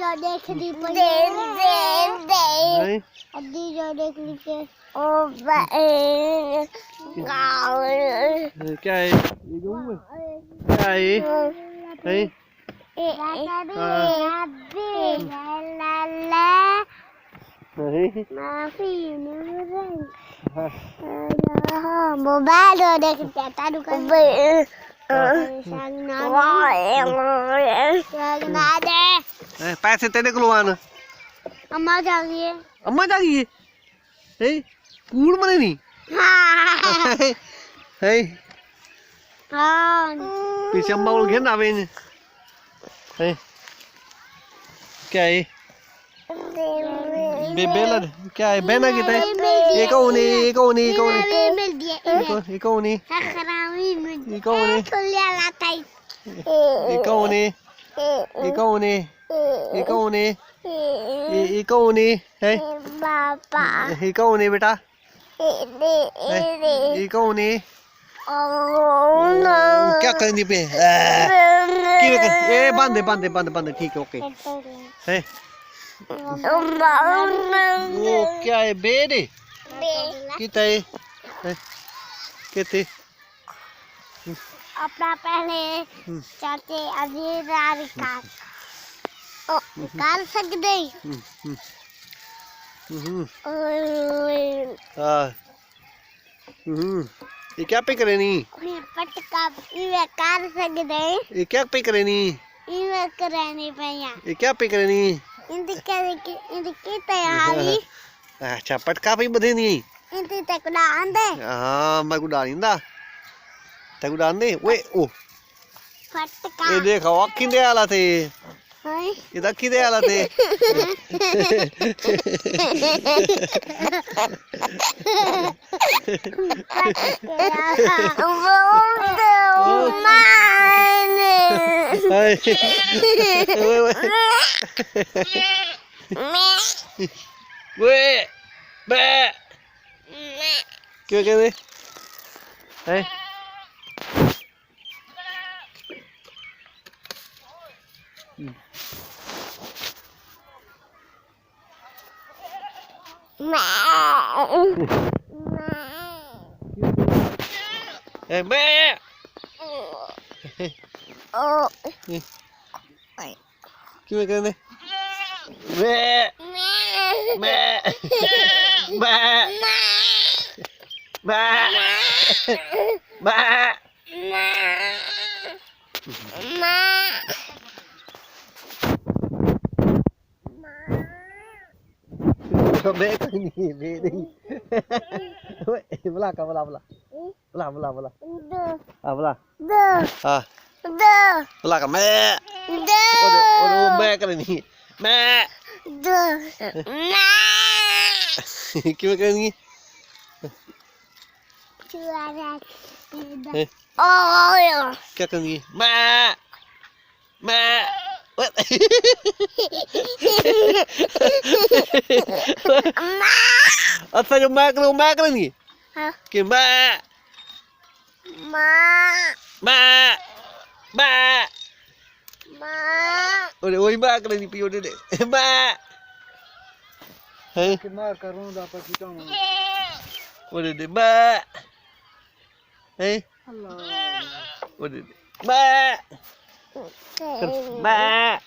जो देख ली अद्दी जो देख ली के ओ क्या है ये दूँ क्या है है माफी मोबाइल देखते तारू कर पैसे तेरे को आना अम्मा जागिए अम्मा जागिए है कूड़ मने नहीं है पीछे अम्मा को घेरना आवे है क्या है बेला क्या है बहना कितना है एक ओनी एक ओनी एक ओनी एक ओनी एक ओनी एक ओनी एक ओनी एक ओनी एक ओनी है पापा एक ओनी बेटा एक ओनी क्या करनी पे ए बांधे बांधे बांधे बांधे ठीक है ओके है वो क्या है बेड़े कितना है कितने अपना पहले चाचे अभी निकाल सकते ये क्या पे करे नी पटका इवे कर सकते ये क्या पे करे नी इवे करने पया ये क्या पे करे नी इनके तैयारी अच्छा पटका पे बधे नी इनते तक डाल दे हाँ मैं को डालिंदा तक डाल दे वे ओ पटका ये देखो अक्की दे आला थे ये अक्की दे आला थे वे बे क्यों कहते हैं मैं क्यों कहते मैं नहीं बुला का बुला बुला बुला बुला बुला हाँ बुला हाँ बुला का मैं मैं करनी मैं क्यों करनी क्या करनी मैं अच्छा जो मैं करेंगी कि मैं अरे वही मैं करेंगी पियो दे मैं है कि मार करूं दापा खिचाऊं अरे दे मैं है अल्लाह अरे दे मैं